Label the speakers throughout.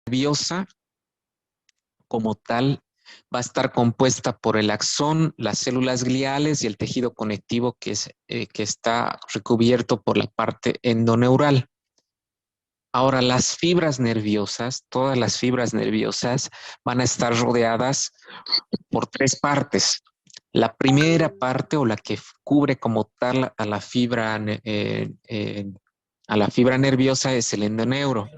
Speaker 1: nerviosa como tal va a estar compuesta por el axón, las células gliales y el tejido conectivo que está recubierto por la parte endoneural. Ahora, las fibras nerviosas, todas las fibras nerviosas van a estar rodeadas por tres partes. La primera parte, o la que cubre como tal a la fibra nerviosa, es el endoneuro.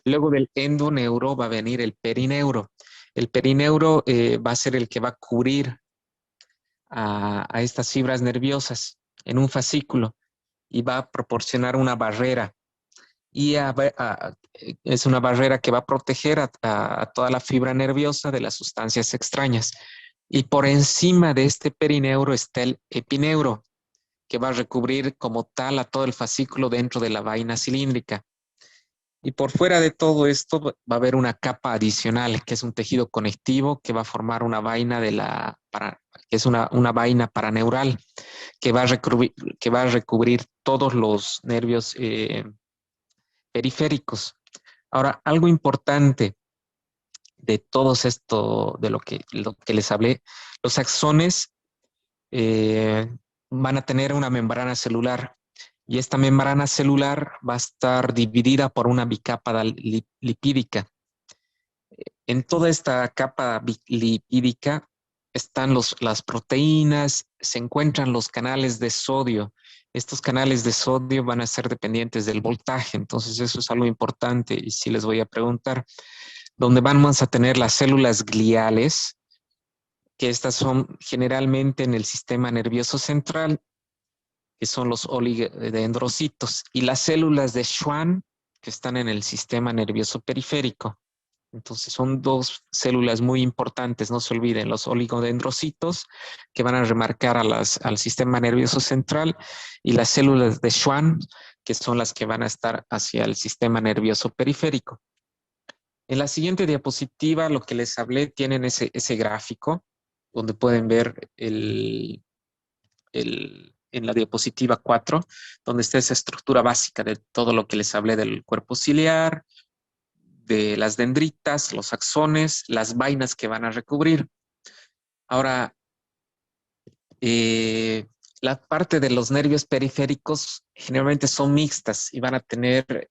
Speaker 1: Luego del endoneuro va a venir el perineuro. El perineuro va a ser el que va a cubrir a estas fibras nerviosas en un fascículo y va a proporcionar una barrera. Es una barrera que va a proteger a toda la fibra nerviosa de las sustancias extrañas. Y por encima de este perineuro está el epineuro, que va a recubrir como tal a todo el fascículo dentro de la vaina cilíndrica. Y por fuera de todo esto va a haber una capa adicional, que es un tejido conectivo que va a formar una vaina que es una vaina paraneural, que va a recubrir todos los nervios periféricos. Ahora, algo importante de todos esto, de lo que les hablé, los axones van a tener una membrana celular y esta membrana celular va a estar dividida por una bicapa lipídica. En toda esta capa lipídica están las proteínas, se encuentran los canales de sodio. Estos canales de sodio van a ser dependientes del voltaje, entonces eso es algo importante y sí les voy a preguntar, ¿dónde vamos a tener las células gliales? Que estas son generalmente en el sistema nervioso central, que son los oligodendrocitos, y las células de Schwann, que están en el sistema nervioso periférico. Entonces son dos células muy importantes, no se olviden, los oligodendrocitos que van a remarcar al sistema nervioso central y las células de Schwann, que son las que van a estar hacia el sistema nervioso periférico. En la siguiente diapositiva, lo que les hablé, tienen ese gráfico donde pueden ver en la diapositiva 4, donde está esa estructura básica de todo lo que les hablé del cuerpo ciliar, de las dendritas, los axones, las vainas que van a recubrir. Ahora, la parte de los nervios periféricos generalmente son mixtas y van a tener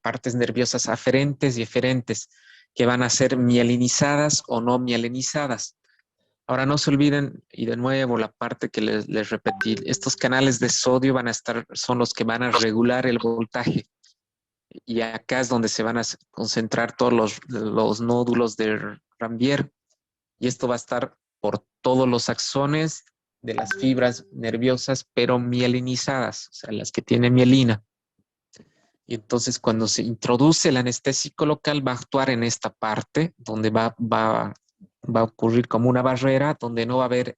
Speaker 1: partes nerviosas aferentes y eferentes que van a ser mielinizadas o no mielinizadas. Ahora no se olviden, y de nuevo la parte que les repetí, estos canales de sodio son los que van a regular el voltaje. Y acá es donde se van a concentrar todos los nódulos de Rambier. Y esto va a estar por todos los axones de las fibras nerviosas, pero mielinizadas, o sea, las que tienen mielina. Y entonces cuando se introduce el anestésico local va a actuar en esta parte, donde va a ocurrir como una barrera, donde no va a haber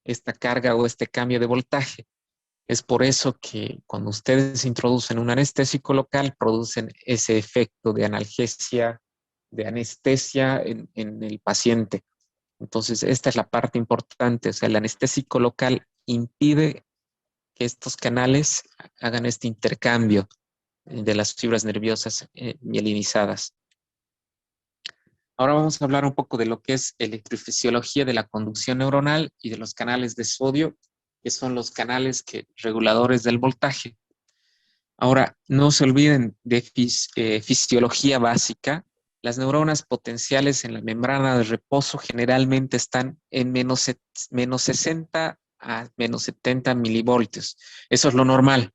Speaker 1: esta carga o este cambio de voltaje. Es por eso que cuando ustedes introducen un anestésico local, producen ese efecto de analgesia, de anestesia en el paciente. Entonces, esta es la parte importante. O sea, el anestésico local impide que estos canales hagan este intercambio de las fibras nerviosas mielinizadas. Ahora vamos a hablar un poco de lo que es electrofisiología de la conducción neuronal y de los canales de sodio, que son los canales reguladores del voltaje. Ahora, no se olviden de fisiología básica. Las neuronas potenciales en la membrana de reposo generalmente están en menos 60 a menos 70 milivoltios. Eso es lo normal.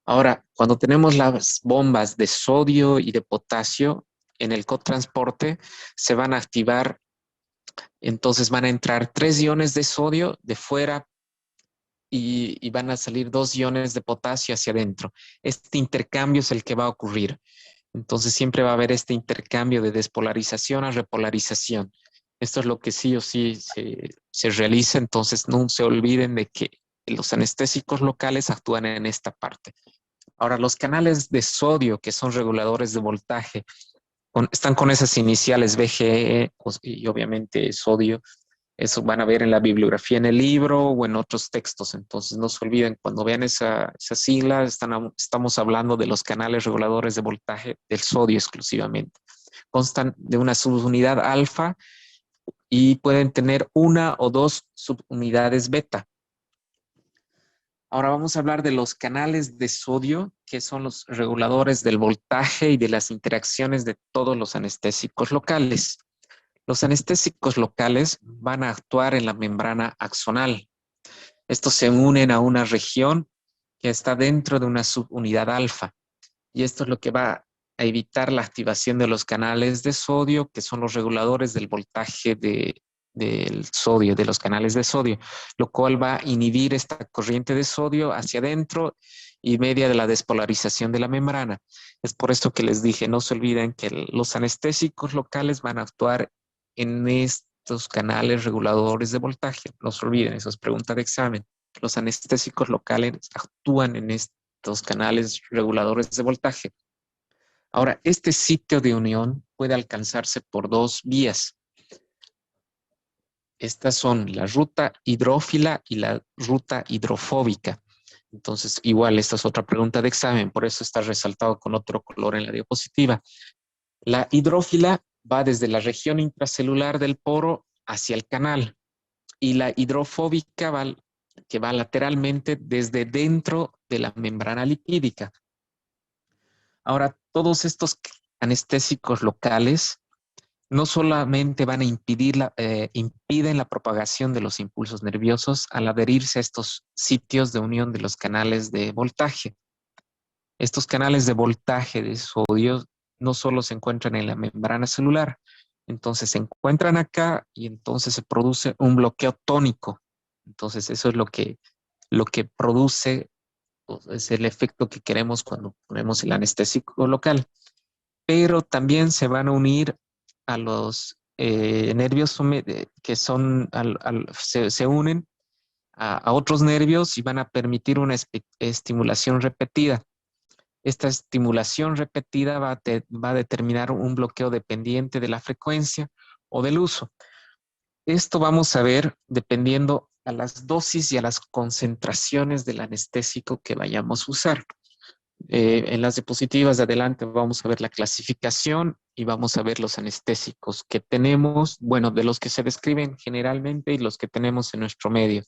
Speaker 1: Ahora, cuando tenemos las bombas de sodio y de potasio en el cotransporte, se van a activar, entonces van a entrar 3 iones de sodio de fuera y van a salir 2 iones de potasio hacia adentro. Este intercambio es el que va a ocurrir. Entonces siempre va a haber este intercambio de despolarización a repolarización. Esto es lo que sí o sí se realiza, entonces no se olviden de que los anestésicos locales actúan en esta parte. Ahora, los canales de sodio, que son reguladores de voltaje, están con esas iniciales BGE y obviamente sodio. Eso van a ver en la bibliografía en el libro o en otros textos. Entonces no se olviden, cuando vean esa sigla, estamos hablando de los canales reguladores de voltaje del sodio exclusivamente. constan de una subunidad alfa y pueden tener una o dos subunidades beta. Ahora vamos a hablar de los canales de sodio, que son los reguladores del voltaje y de las interacciones de todos los anestésicos locales. Los anestésicos locales van a actuar en la membrana axonal. Estos se unen a una región que está dentro de una subunidad alfa. Y esto es lo que va a evitar la activación de los canales de sodio, que son los reguladores del voltaje del sodio, de los canales de sodio, lo cual va a inhibir esta corriente de sodio hacia adentro y media de la despolarización de la membrana. Es por esto que les dije, no se olviden que los anestésicos locales van a actuar en estos canales reguladores de voltaje. No se olviden, eso es pregunta de examen. Los anestésicos locales actúan en estos canales reguladores de voltaje. Ahora, este sitio de unión puede alcanzarse por dos vías. Estas son la ruta hidrófila y la ruta hidrofóbica. Entonces, igual, esta es otra pregunta de examen, por eso está resaltado con otro color en la diapositiva. La hidrófila va desde la región intracelular del poro hacia el canal y la hidrofóbica que va lateralmente desde dentro de la membrana lipídica. Ahora, todos estos anestésicos locales no solamente van a impiden la propagación de los impulsos nerviosos al adherirse a estos sitios de unión de los canales de voltaje. Estos canales de voltaje de sodio no solo se encuentran en la membrana celular, entonces se encuentran acá y entonces se produce un bloqueo tónico. Entonces eso es lo que produce, es el efecto que queremos cuando ponemos el anestésico local. Pero también se van a unir a los nervios que son, se unen a otros nervios y van a permitir una estimulación repetida. Esta estimulación repetida va a determinar un bloqueo dependiente de la frecuencia o del uso. Esto vamos a ver dependiendo a las dosis y a las concentraciones del anestésico que vayamos a usar. En las diapositivas de adelante vamos a ver la clasificación y vamos a ver los anestésicos que tenemos, bueno, de los que se describen generalmente y los que tenemos en nuestro medio.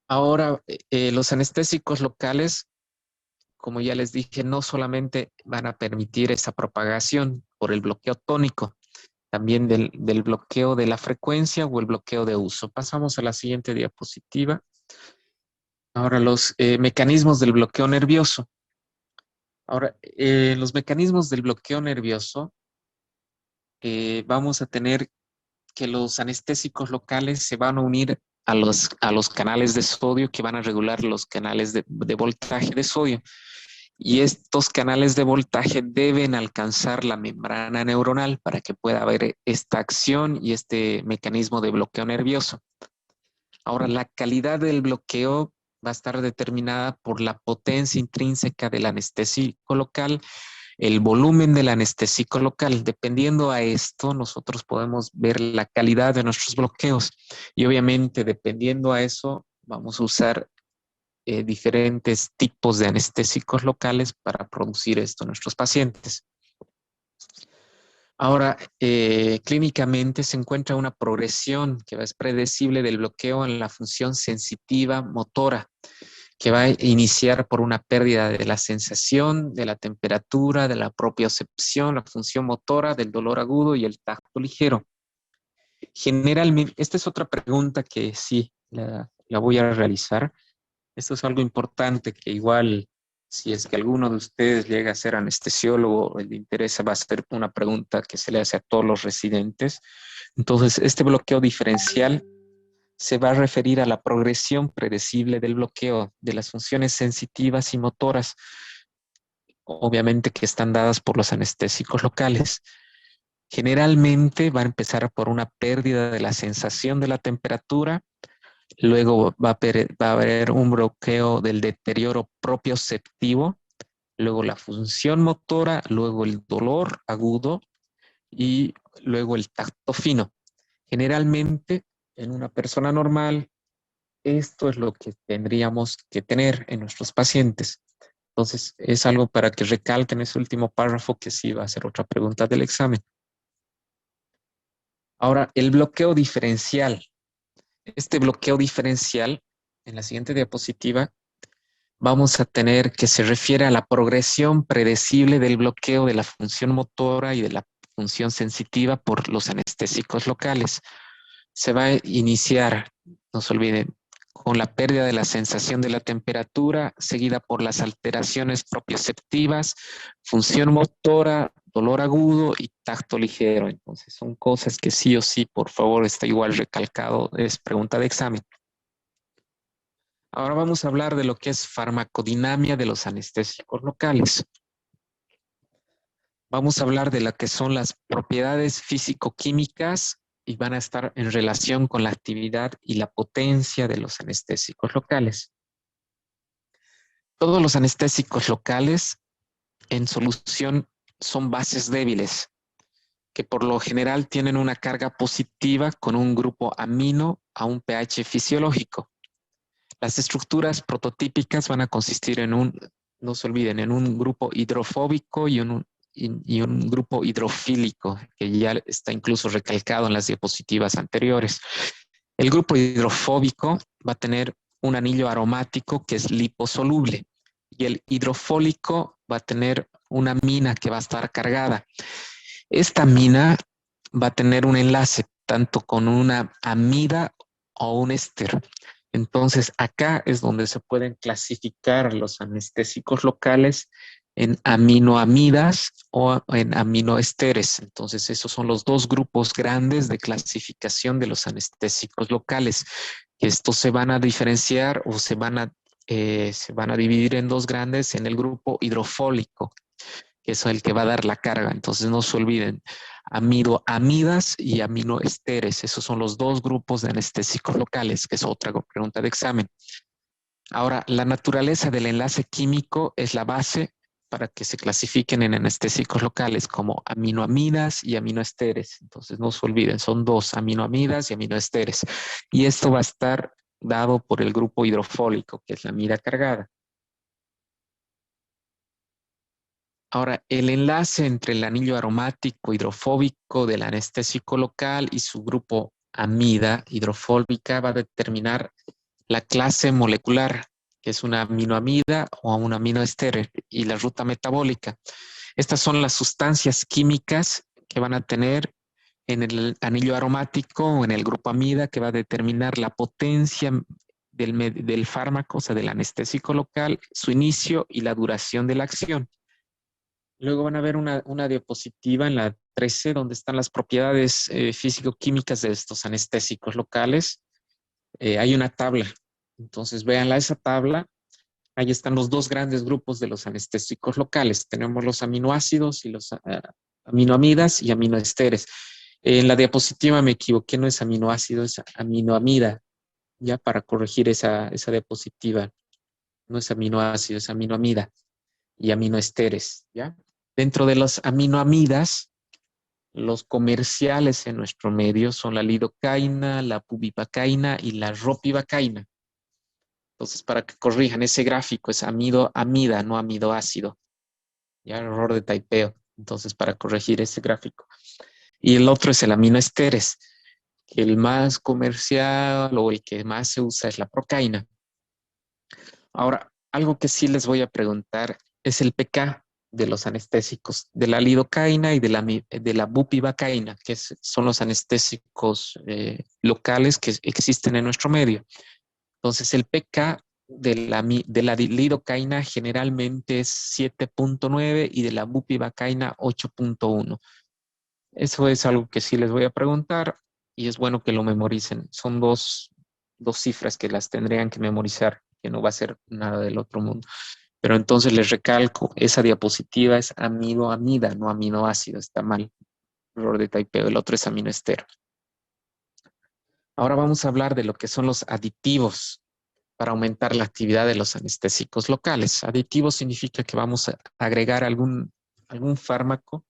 Speaker 1: Ahora, los anestésicos locales, como ya les dije, no solamente van a permitir esa propagación por el bloqueo tónico, también del bloqueo de la frecuencia o el bloqueo de uso. Pasamos a la siguiente diapositiva. Ahora, los mecanismos del bloqueo nervioso. Ahora, los mecanismos del bloqueo nervioso, vamos a tener que los anestésicos locales se van a unir a los canales de sodio que van a regular los canales de voltaje de sodio. Y estos canales de voltaje deben alcanzar la membrana neuronal para que pueda haber esta acción y este mecanismo de bloqueo nervioso. Ahora, la calidad del bloqueo va a estar determinada por la potencia intrínseca del anestésico local, el volumen del anestésico local. Dependiendo a esto, nosotros podemos ver la calidad de nuestros bloqueos. Y obviamente, dependiendo a eso, vamos a usar diferentes tipos de anestésicos locales para producir esto en nuestros pacientes. Ahora, clínicamente se encuentra una progresión que es predecible del bloqueo en la función sensitiva motora, que va a iniciar por una pérdida de la sensación, de la temperatura, de la propiocepción, la función motora, del dolor agudo y el tacto ligero. Generalmente, esta es otra pregunta que sí la voy a realizar. Esto es algo importante que igual, si es que alguno de ustedes llega a ser anestesiólogo, le interesa, va a ser una pregunta que se le hace a todos los residentes. Entonces, este bloqueo diferencial se va a referir a la progresión predecible del bloqueo de las funciones sensitivas y motoras, obviamente que están dadas por los anestésicos locales. Generalmente va a empezar por una pérdida de la sensación de la temperatura. Luego va a haber un bloqueo del deterioro propioceptivo, luego la función motora, luego el dolor agudo y luego el tacto fino. Generalmente, en una persona normal, esto es lo que tendríamos que tener en nuestros pacientes. Entonces, es algo para que recalquen ese último párrafo que sí va a ser otra pregunta del examen. Ahora, el bloqueo diferencial. Este bloqueo diferencial, en la siguiente diapositiva, vamos a tener que se refiere a la progresión predecible del bloqueo de la función motora y de la función sensitiva por los anestésicos locales. Se va a iniciar, no se olviden, con la pérdida de la sensación de la temperatura, seguida por las alteraciones propioceptivas, función motora, dolor agudo y tacto ligero. Entonces, son cosas que sí o sí, por favor, está igual recalcado, es pregunta de examen. Ahora vamos a hablar de lo que es farmacodinamia de los anestésicos locales. Vamos a hablar de lo que son las propiedades físico-químicas y van a estar en relación con la actividad y la potencia de los anestésicos locales. Todos los anestésicos locales en solución son bases débiles, que por lo general tienen una carga positiva con un grupo amino a un pH fisiológico. Las estructuras prototípicas van a consistir en no se olviden, en un grupo hidrofóbico y un grupo hidrofílico, que ya está incluso recalcado en las diapositivas anteriores. El grupo hidrofóbico va a tener un anillo aromático que es liposoluble y el hidrofólico va a tener una amina que va a estar cargada. Esta amina va a tener un enlace tanto con una amida o un éster. Entonces, acá es donde se pueden clasificar los anestésicos locales en aminoamidas o en aminoesteres. Entonces, esos son los dos grupos grandes de clasificación de los anestésicos locales. Estos se van a diferenciar o se van a dividir en dos grandes en el grupo hidrofólico, que es el que va a dar la carga. Entonces no se olviden, amidas y aminoesteres, esos son los dos grupos de anestésicos locales, que es otra pregunta de examen. Ahora, la naturaleza del enlace químico es la base para que se clasifiquen en anestésicos locales como aminoamidas y aminoesteres. Entonces no se olviden, son dos, aminoamidas y aminoesteres. Y esto va a estar dado por el grupo hidrofólico, que es la amida cargada. Ahora, el enlace entre el anillo aromático hidrofóbico del anestésico local y su grupo amida hidrofóbica va a determinar la clase molecular, que es una aminoamida o una aminoester, y la ruta metabólica. Estas son las sustancias químicas que van a tener en el anillo aromático o en el grupo amida, que va a determinar la potencia del fármaco, o sea, del anestésico local, su inicio y la duración de la acción. Luego van a ver una diapositiva en la 13 donde están las propiedades físico-químicas de estos anestésicos locales. Hay una tabla. Entonces, véanla esa tabla. Ahí están los dos grandes grupos de los anestésicos locales. Tenemos los aminoácidos y los aminoamidas y aminoesteres. En la diapositiva me equivoqué, no es aminoácido, es aminoamida, ya para corregir esa diapositiva. No es aminoácido, es aminoamida y aminoesteres, ¿ya? Dentro de las aminoamidas, los comerciales en nuestro medio son la lidocaína, la bupivacaína y la ropivacaína. Entonces, para que corrijan ese gráfico, es amidoamida, no amidoácido. Ya, error de typeo. Entonces, para corregir ese gráfico. Y el otro es el aminoesteres, que el más comercial o el que más se usa es la procaína. Ahora, algo que sí les voy a preguntar es el pK de los anestésicos, de la lidocaína y de la bupivacaína, que son los anestésicos locales que existen en nuestro medio. Entonces, el pK de la lidocaína generalmente es 7.9 y de la bupivacaína 8.1. Eso es algo que sí les voy a preguntar y es bueno que lo memoricen. Son dos cifras que las tendrían que memorizar, que no va a ser nada del otro mundo. Pero entonces les recalco, esa diapositiva es aminoamida, no aminoácido, está mal. Error de typeo, el otro es aminoester. Ahora vamos a hablar de lo que son los aditivos para aumentar la actividad de los anestésicos locales. Aditivo significa que vamos a agregar algún fármaco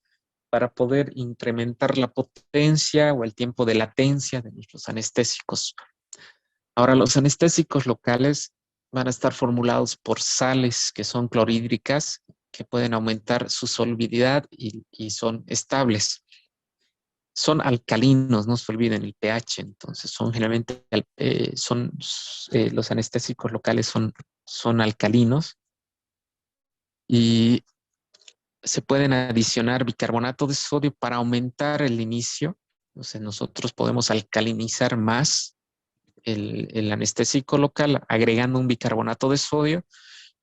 Speaker 1: para poder incrementar la potencia o el tiempo de latencia de nuestros anestésicos. Ahora, los anestésicos locales van a estar formulados por sales que son clorhídricas, que pueden aumentar su solubilidad y son estables. Son alcalinos, no se olviden el pH, entonces son generalmente, los anestésicos locales son alcalinos y se pueden adicionar bicarbonato de sodio para aumentar el inicio. Entonces nosotros podemos alcalinizar más el anestésico local agregando un bicarbonato de sodio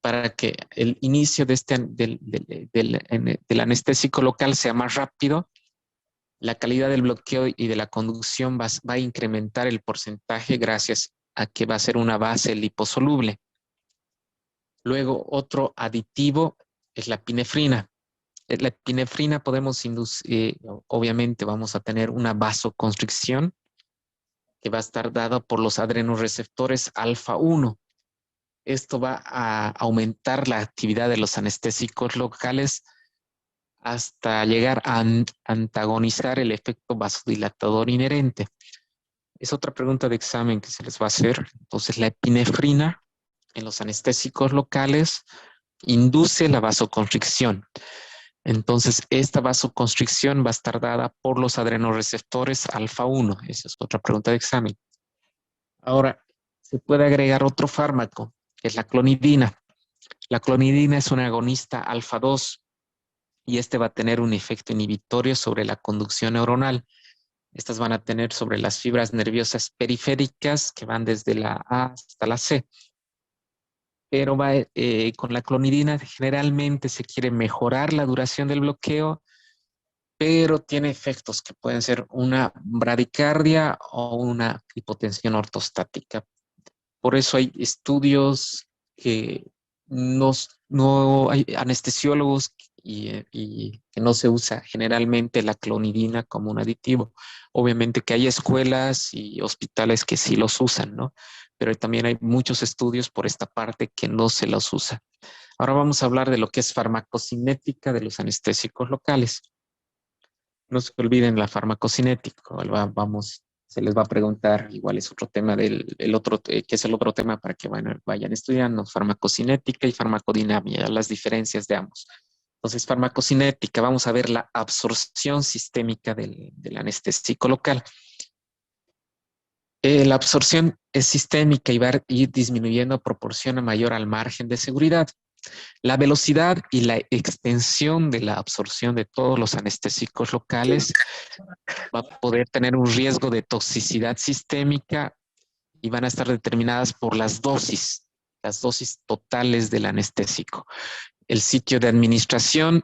Speaker 1: para que el inicio del anestésico local sea más rápido. La calidad del bloqueo y de la conducción va a incrementar el porcentaje gracias a que va a ser una base liposoluble. Luego, otro aditivo es la epinefrina. La epinefrina podemos inducir, obviamente vamos a tener una vasoconstricción que va a estar dada por los adrenoreceptores alfa 1. Esto va a aumentar la actividad de los anestésicos locales hasta llegar a antagonizar el efecto vasodilatador inherente. Es otra pregunta de examen que se les va a hacer. Entonces, la epinefrina en los anestésicos locales induce la vasoconstricción. Entonces, esta vasoconstricción va a estar dada por los adrenoreceptores alfa 1. Esa es otra pregunta de examen. Ahora, se puede agregar otro fármaco, que es la clonidina. La clonidina es un agonista alfa 2 y este va a tener un efecto inhibitorio sobre la conducción neuronal. Estas van a tener sobre las fibras nerviosas periféricas que van desde la A hasta la C. Pero con la clonidina generalmente se quiere mejorar la duración del bloqueo, pero tiene efectos que pueden ser una bradicardia o una hipotensión ortostática. Por eso hay estudios que no hay anestesiólogos y que no se usa generalmente la clonidina como un aditivo. Obviamente que hay escuelas y hospitales que sí los usan, ¿no? Pero también hay muchos estudios por esta parte que no se los usa. Ahora vamos a hablar de lo que es farmacocinética de los anestésicos locales. No se olviden la farmacocinética. Se les va a preguntar, igual es otro tema que es el otro tema para que vayan estudiando, farmacocinética y farmacodinámica, las diferencias de ambos. Entonces, farmacocinética, vamos a ver la absorción sistémica del anestésico local. La absorción es sistémica y va a ir disminuyendo a proporción mayor al margen de seguridad. La velocidad y la extensión de la absorción de todos los anestésicos locales va a poder tener un riesgo de toxicidad sistémica y van a estar determinadas por las dosis totales del anestésico. El sitio de administración,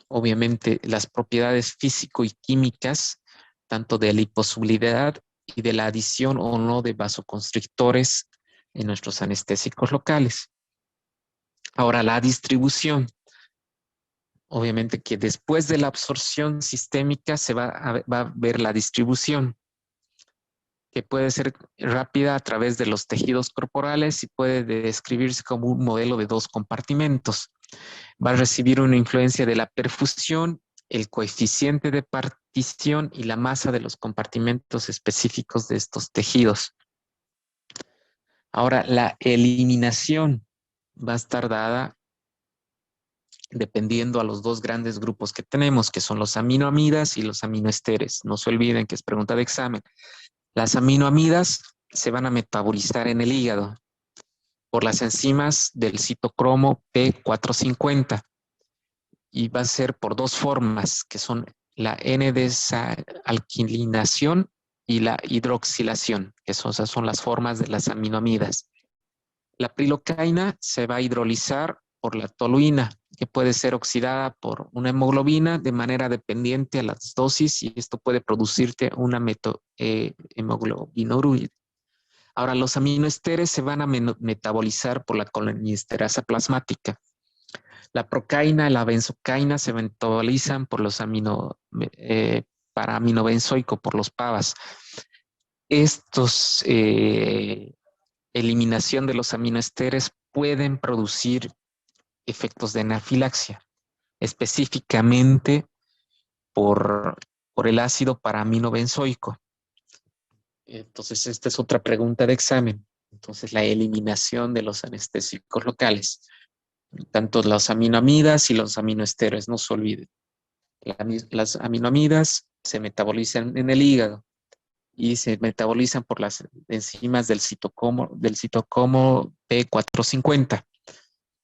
Speaker 1: obviamente las propiedades físico y químicas, tanto de la liposolubilidad y de la adición o no de vasoconstrictores en nuestros anestésicos locales. Ahora, la distribución. Obviamente que después de la absorción sistémica se va a ver la distribución, que puede ser rápida a través de los tejidos corporales y puede describirse como un modelo de dos compartimentos. Va a recibir una influencia de la perfusión, el coeficiente de partición y la masa de los compartimentos específicos de estos tejidos. Ahora, la eliminación va a estar dada dependiendo a los dos grandes grupos que tenemos, que son los aminoamidas y los aminoesteres. No se olviden que es pregunta de examen. Las aminoamidas se van a metabolizar en el hígado por las enzimas del citocromo P450 y va a ser por dos formas, que son la N-desalquilinación y la hidroxilación, que esas son las formas de las aminoamidas. La prilocaína se va a hidrolizar por la toluina, que puede ser oxidada por una hemoglobina de manera dependiente a las dosis y esto puede producirte una hemoglobinúrida. Ahora, los aminoesteres se van a metabolizar por la colinesterasa plasmática. La procaína y la benzocaína se metabolizan por los para aminobenzoico, por los PABAs. Estos eliminación de los aminoesteres pueden producir efectos de anafilaxia, específicamente por el ácido paraaminobenzoico. Entonces, esta es otra pregunta de examen. Entonces, la eliminación de los anestésicos locales, tanto los aminoamidas y los aminoesteroides, no se olviden. Las aminoamidas se metabolizan en el hígado y se metabolizan por las enzimas del citocromo P450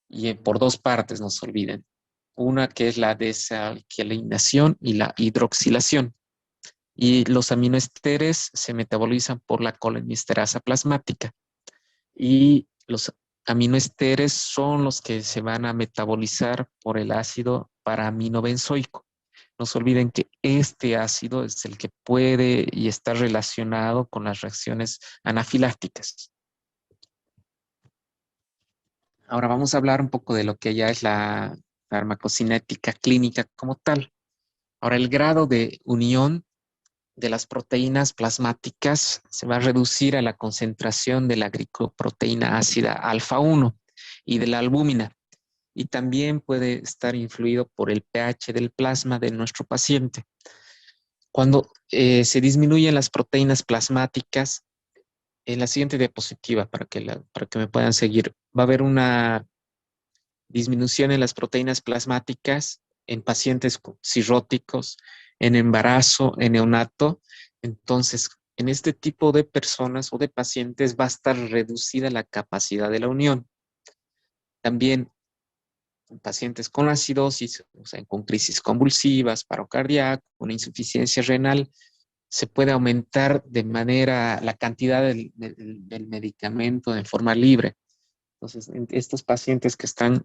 Speaker 1: y por dos partes, no se olviden. Una que es la desalquilinación y la hidroxilación. Y los aminoesteres se metabolizan por la colinesterasa plasmática. Y los aminoesteres son los que se van a metabolizar por el ácido paraaminobenzoico. No se olviden que este ácido es el que puede y está relacionado con las reacciones anafilácticas. Ahora vamos a hablar un poco de lo que ya es la farmacocinética clínica como tal. Ahora, el grado de unión de las proteínas plasmáticas se va a reducir a la concentración de la glicoproteína ácida alfa 1 y de la albúmina. Y también puede estar influido por el pH del plasma de nuestro paciente. Cuando se disminuyen las proteínas plasmáticas, en la siguiente diapositiva, para que me puedan seguir, va a haber una disminución en las proteínas plasmáticas en pacientes cirróticos, en embarazo, en neonato. Entonces, en este tipo de personas o de pacientes va a estar reducida la capacidad de la unión. También en pacientes con acidosis, o sea, con crisis convulsivas, paro cardíaco, con insuficiencia renal, se puede aumentar de manera la cantidad del medicamento de forma libre. Entonces, en estos pacientes que están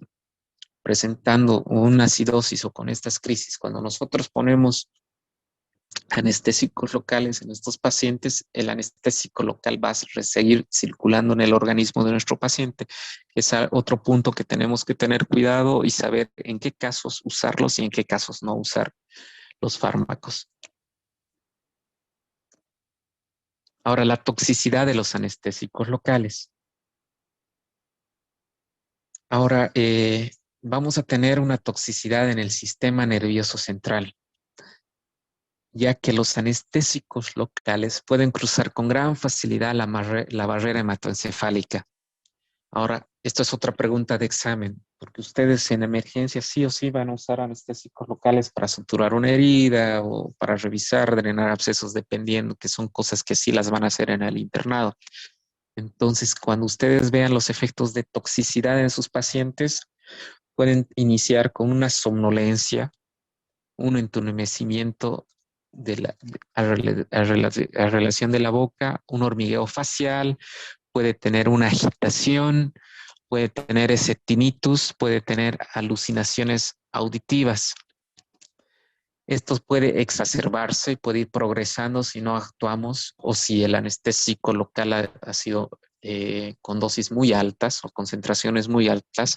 Speaker 1: presentando una acidosis o con estas crisis, cuando nosotros ponemos anestésicos locales en estos pacientes, el anestésico local va a seguir circulando en el organismo de nuestro paciente. Es otro punto que tenemos que tener cuidado y saber en qué casos usarlos y en qué casos no usar los fármacos. Ahora, la toxicidad de los anestésicos locales. Ahora, vamos a tener una toxicidad en el sistema nervioso central, ya que los anestésicos locales pueden cruzar con gran facilidad la barrera hematoencefálica. Ahora, esto es otra pregunta de examen, porque ustedes en emergencia sí o sí van a usar anestésicos locales para suturar una herida o para revisar, drenar abscesos, dependiendo, que son cosas que sí las van a hacer en el internado. Entonces, cuando ustedes vean los efectos de toxicidad en sus pacientes, pueden iniciar con una somnolencia, un entumecimiento de a relación de la boca, un hormigueo facial, puede tener una agitación, puede tener ese tinnitus, puede tener alucinaciones auditivas. Esto puede exacerbarse, puede ir progresando si no actuamos o si el anestésico local ha sido con dosis muy altas o concentraciones muy altas.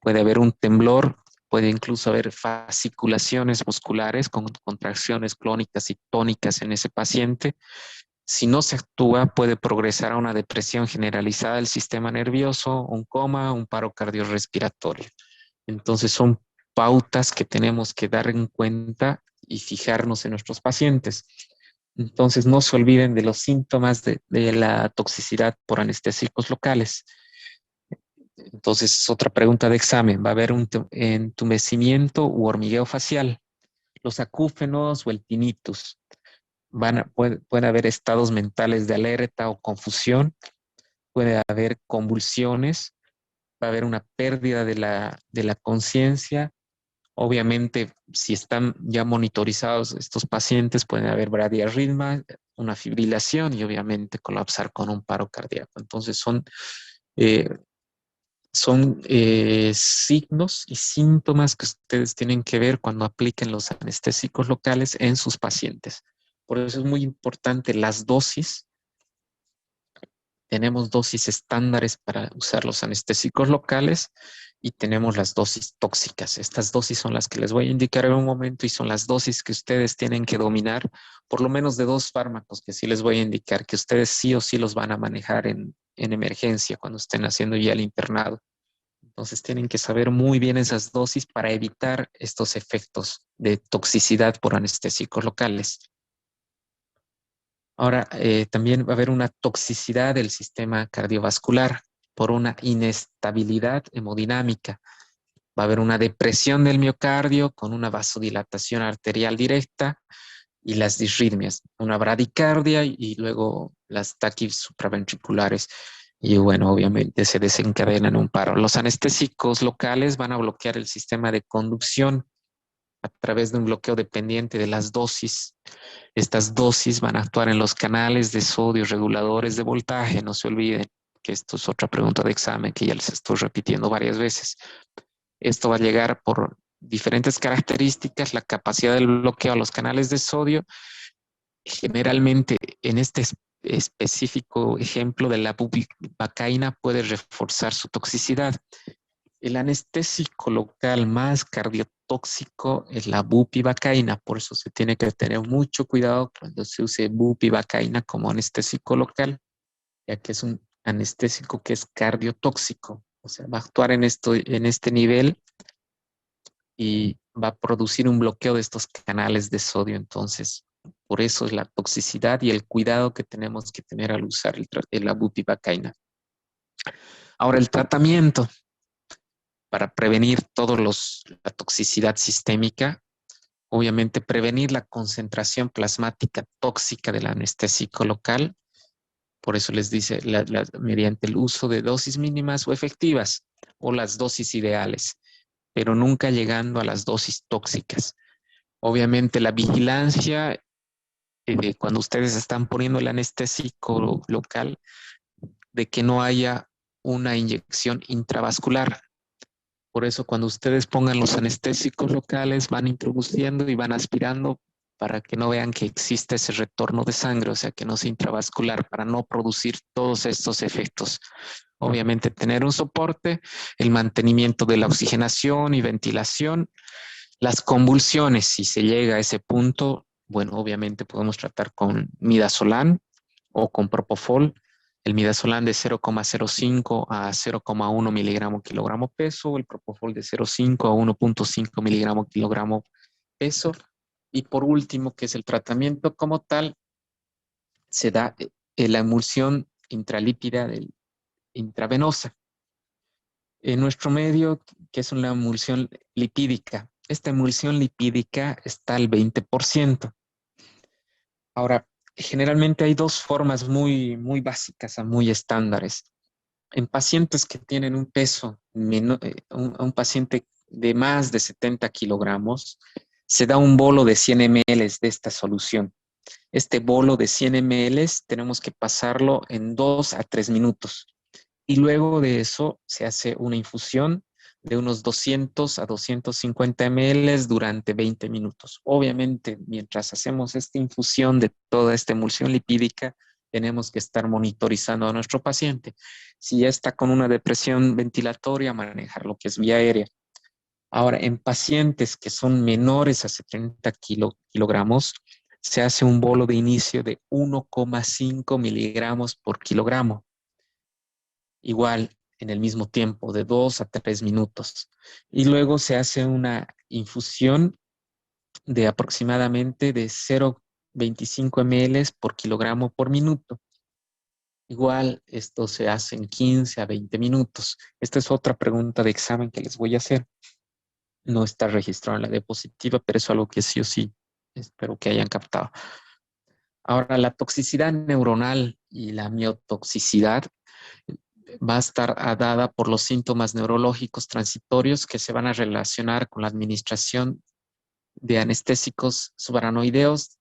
Speaker 1: Puede haber un temblor, puede incluso haber fasciculaciones musculares con contracciones clónicas y tónicas en ese paciente. Si no se actúa, puede progresar a una depresión generalizada del sistema nervioso, un coma, un paro cardiorrespiratorio. Entonces son pautas que tenemos que dar en cuenta y fijarnos en nuestros pacientes. Entonces no se olviden de los síntomas de la toxicidad por anestésicos locales. Entonces, otra pregunta de examen, ¿va a haber un entumecimiento u hormigueo facial? Los acúfenos o el tinnitus. Puede haber estados mentales de alerta o confusión, puede haber convulsiones, va a haber una pérdida de la conciencia. Obviamente, si están ya monitorizados estos pacientes, pueden haber bradiarritmia, una fibrilación y obviamente colapsar con un paro cardíaco. Entonces, eh, son signos y síntomas que ustedes tienen que ver cuando apliquen los anestésicos locales en sus pacientes. Por eso es muy importante las dosis. Tenemos dosis estándares para usar los anestésicos locales y tenemos las dosis tóxicas. Estas dosis son las que les voy a indicar en un momento y son las dosis que ustedes tienen que dominar, por lo menos de dos fármacos que sí les voy a indicar, que ustedes sí o sí los van a manejar en emergencia cuando estén haciendo ya el internado. Entonces tienen que saber muy bien esas dosis para evitar estos efectos de toxicidad por anestésicos locales. Ahora, también va a haber una toxicidad del sistema cardiovascular por una inestabilidad hemodinámica. Va a haber una depresión del miocardio con una vasodilatación arterial directa y las disritmias, una bradicardia y luego las taquis supraventriculares. Y bueno, obviamente se desencadena en un paro. Los anestésicos locales van a bloquear el sistema de conducción a través de un bloqueo dependiente de las dosis. Estas dosis van a actuar en los canales de sodio reguladores de voltaje. No se olviden que esto es otra pregunta de examen que ya les estoy repitiendo varias veces. Esto va a llegar por diferentes características, la capacidad del bloqueo a los canales de sodio. Generalmente, en este específico ejemplo de la bupivacaína puede reforzar su toxicidad. El anestésico local más cardiotóxico es la bupivacaína, por eso se tiene que tener mucho cuidado cuando se use bupivacaína como anestésico local, ya que es un anestésico que es cardiotóxico, o sea, va a actuar en este nivel y va a producir un bloqueo de estos canales de sodio. Entonces, por eso es la toxicidad y el cuidado que tenemos que tener al usar la bupivacaína. Ahora, el tratamiento para prevenir la toxicidad sistémica, obviamente prevenir la concentración plasmática tóxica del anestésico local. Por eso les dice mediante el uso de dosis mínimas o efectivas o las dosis ideales, pero nunca llegando a las dosis tóxicas. Obviamente la vigilancia, cuando ustedes están poniendo el anestésico local, de que no haya una inyección intravascular. Por eso cuando ustedes pongan los anestésicos locales, van introduciendo y van aspirando para que no vean que existe ese retorno de sangre, o sea, que no sea intravascular, para no producir todos estos efectos. Obviamente tener un soporte, el mantenimiento de la oxigenación y ventilación, las convulsiones, si se llega a ese punto, bueno, obviamente podemos tratar con midazolam o con propofol. El midazolam de 0,05 a 0,1 miligramo kilogramo peso, el propofol de 0,5 a 1,5 miligramo kilogramo peso. Y por último, que es el tratamiento como tal, se da la emulsión intralípida intravenosa. En nuestro medio, que es una emulsión lipídica. Esta emulsión lipídica está al 20%. Ahora, generalmente hay dos formas muy básicas, muy estándares. En pacientes que tienen un peso, un paciente de más de 70 kilogramos, se da un bolo de 100 ml de esta solución. Este bolo de 100 ml tenemos que pasarlo en 2 a 3 minutos. Y luego de eso se hace una infusión de unos 200 a 250 ml durante 20 minutos. Obviamente, mientras hacemos esta infusión de toda esta emulsión lipídica, tenemos que estar monitorizando a nuestro paciente. Si ya está con una depresión ventilatoria, manejar lo que es vía aérea. Ahora, en pacientes que son menores a 70 kilogramos, se hace un bolo de inicio de 1,5 miligramos por kilogramo. Igual en el mismo tiempo, de 2 a 3 minutos. Y luego se hace una infusión de aproximadamente de 0,25 ml por kilogramo por minuto. Igual esto se hace en 15 a 20 minutos. Esta es otra pregunta de examen que les voy a hacer. No está registrado en la diapositiva, pero es algo que sí o sí espero que hayan captado. Ahora, la toxicidad neuronal y la miotoxicidad va a estar dada por los síntomas neurológicos transitorios que se van a relacionar con la administración de anestésicos subaranoideos,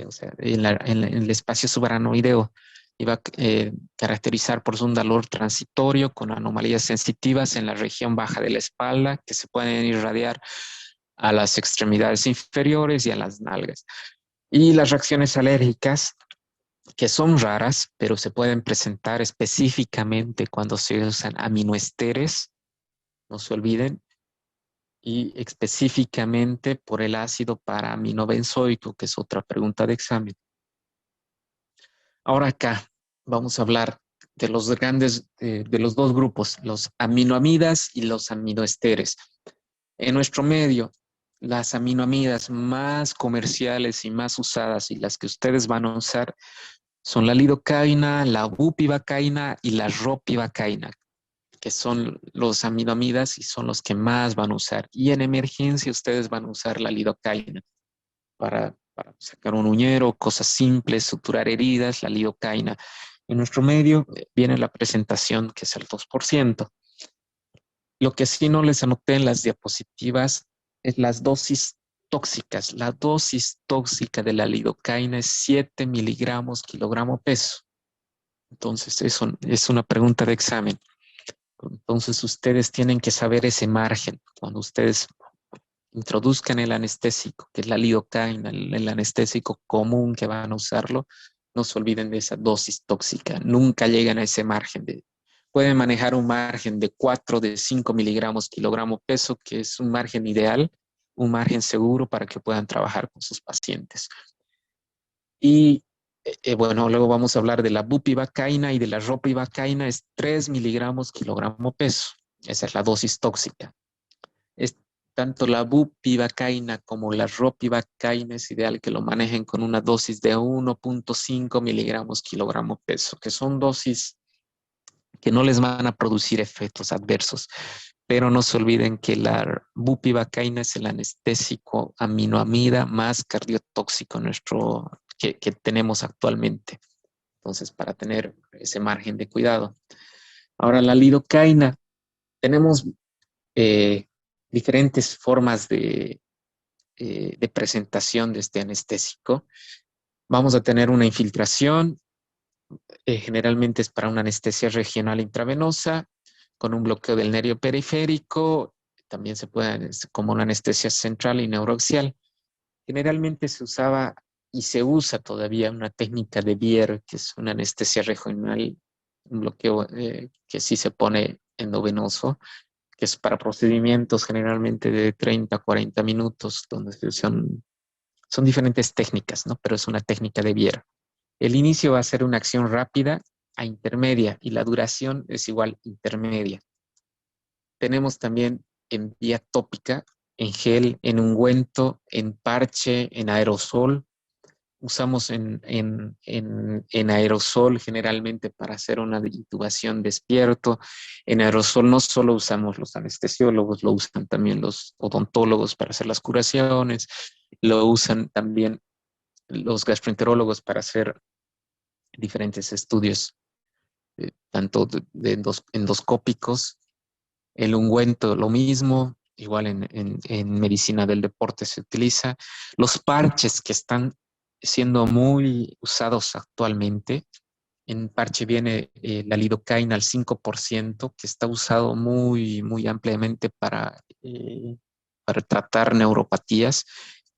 Speaker 1: o sea, en el espacio subaranoideo. Y va a caracterizar por un dolor transitorio con anomalías sensitivas en la región baja de la espalda que se pueden irradiar a las extremidades inferiores y a las nalgas. Y las reacciones alérgicas que son raras, pero se pueden presentar específicamente cuando se usan aminoesteres, no se olviden, y específicamente por el ácido para-aminobenzoico, que es otra pregunta de examen. Ahora acá vamos a hablar de los grandes, de los dos grupos, los aminoamidas y los aminoesteres. En nuestro medio, las aminoamidas más comerciales y más usadas y las que ustedes van a usar son la lidocaína, la bupivacaína y la ropivacaína, que son los aminoamidas y son los que más van a usar. Y en emergencia ustedes van a usar la lidocaína para sacar un uñero, cosas simples, suturar heridas, la lidocaína. En nuestro medio viene la presentación que es el 2%. Lo que sí no les anoté en las diapositivas es las dosis tóxicas. La dosis tóxica de la lidocaína es 7 miligramos kilogramo peso. Entonces, eso es una pregunta de examen. Entonces, ustedes tienen que saber ese margen. Cuando ustedes introduzcan el anestésico, que es la lidocaína, el anestésico común que van a usarlo, no se olviden de esa dosis tóxica. Nunca llegan a ese margen pueden manejar un margen de 4, de 5 miligramos kilogramo peso, que es un margen ideal, un margen seguro para que puedan trabajar con sus pacientes. Y bueno, luego vamos a hablar de la bupivacaína y de la ropivacaína, es 3 miligramos kilogramo peso. Esa es la dosis tóxica. Es tanto la bupivacaína como la ropivacaína es ideal que lo manejen con una dosis de 1.5 miligramos kilogramo peso, que son dosis que no les van a producir efectos adversos. Pero no se olviden que la bupivacaína es el anestésico aminoamida más cardiotóxico que tenemos actualmente. Entonces, para tener ese margen de cuidado. Ahora, la lidocaína. Tenemos diferentes formas de presentación de este anestésico. Vamos a tener una infiltración, generalmente es para una anestesia regional intravenosa, con un bloqueo del nervio periférico, también se puede como una anestesia central y neuroaxial. Generalmente se usaba y se usa todavía una técnica de Bier, que es una anestesia regional, un bloqueo que sí se pone endovenoso, que es para procedimientos generalmente de 30 a 40 minutos, donde son diferentes técnicas, ¿no? Pero es una técnica de Bier. El inicio va a ser una acción rápida a intermedia y la duración es igual intermedia. Tenemos también en vía tópica, en gel, en ungüento, en parche, en aerosol. Usamos en aerosol generalmente para hacer una intubación despierto. En aerosol no solo usamos los anestesiólogos, lo usan también los odontólogos para hacer las curaciones, lo usan también los gastroenterólogos para hacer diferentes estudios, tanto de endoscópicos. El ungüento, lo mismo, igual en medicina del deporte se utiliza. Los parches que están siendo muy usados actualmente, en parche viene la lidocaína al 5%, que está usado muy, muy ampliamente para tratar neuropatías,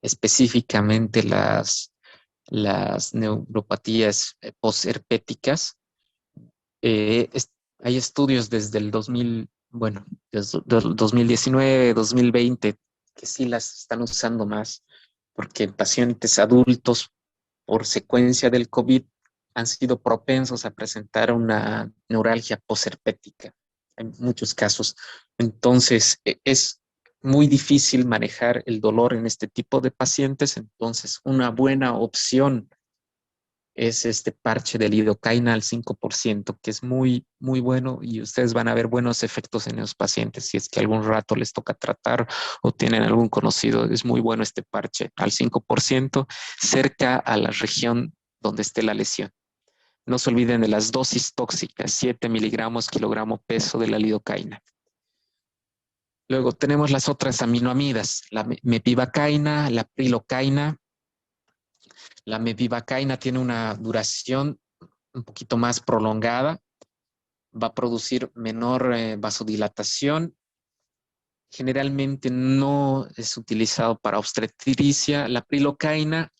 Speaker 1: específicamente las neuropatías postherpéticas. Eh, es- Hay estudios desde el 2000, bueno, desde el 2019, 2020, que sí las están usando más, porque pacientes adultos por secuencia del COVID han sido propensos a presentar una neuralgia posherpética en muchos casos. Entonces, es muy difícil manejar el dolor en este tipo de pacientes. Entonces, una buena opción es este parche de lidocaína al 5%, que es muy, muy bueno y ustedes van a ver buenos efectos en los pacientes. Si es que algún rato les toca tratar o tienen algún conocido, es muy bueno este parche al 5% cerca a la región donde esté la lesión. No se olviden de las dosis tóxicas, 7 miligramos kilogramo peso de la lidocaína. Luego tenemos las otras aminoamidas, la mepivacaína, la prilocaína. La mepivacaína tiene una duración un poquito más prolongada, va a producir menor vasodilatación. Generalmente no es utilizado para obstetricia. La prilocaína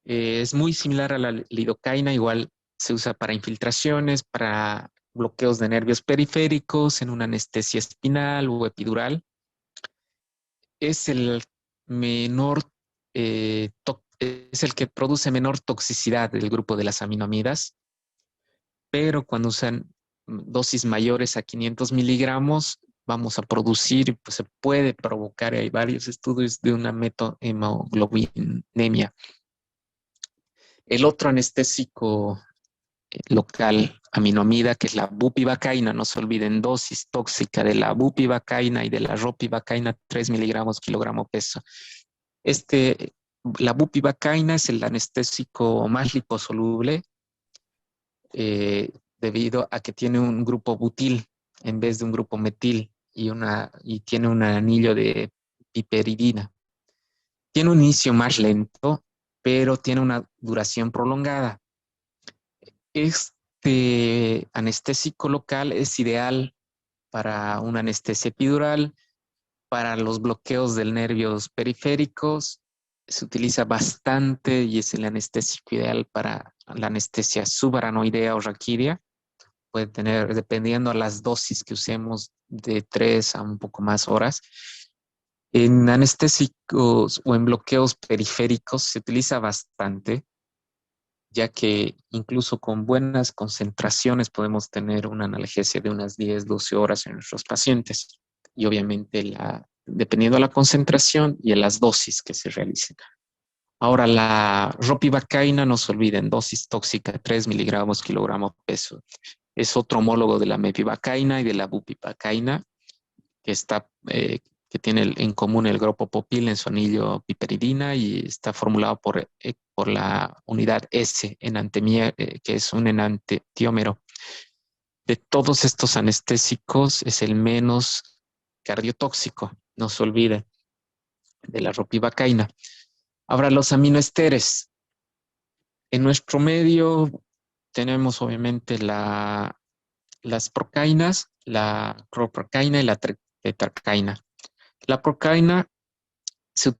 Speaker 1: es muy similar a la lidocaína, igual se usa para infiltraciones, para bloqueos de nervios periféricos, en una anestesia espinal o epidural. Es el menor, es el que produce menor toxicidad del grupo de las aminoamidas, pero cuando usan dosis mayores a 500 miligramos vamos a producir, pues se puede provocar, hay varios estudios de una metohemoglobinemia. El otro anestésico local, aminoamida, que es la bupivacaína, no se olviden, dosis tóxica de la bupivacaína y de la ropivacaína, 3 miligramos kilogramo peso. La bupivacaína es el anestésico más liposoluble debido a que tiene un grupo butil en vez de un grupo metil y tiene un anillo de piperidina. Tiene un inicio más lento, pero tiene una duración prolongada. Este anestésico local es ideal para una anestesia epidural, para los bloqueos de nervios periféricos. Se utiliza bastante y es el anestésico ideal para la anestesia subaranoidea o raquídea. Puede tener, dependiendo a las dosis que usemos, de 3 a un poco más horas. En anestésicos o en bloqueos periféricos se utiliza bastante, ya que incluso con buenas concentraciones podemos tener una analgesia de unas 10, 12 horas en nuestros pacientes. Y obviamente dependiendo de la concentración y de las dosis que se realicen. Ahora, la ropivacaína, no se olviden, dosis tóxica, 3 miligramos kilogramo peso. Es otro homólogo de la mepivacaína y de la bupivacaína, que tiene en común el grupo popil en su anillo piperidina y está formulado por la unidad S, enantiomero, que es un enantiómero. De todos estos anestésicos es el menos cardiotóxico, no se olvide, de la ropivacaína. Ahora, los aminoesteres. En nuestro medio tenemos obviamente las procaínas, la cloprocaína y la tetracaína. La procaína se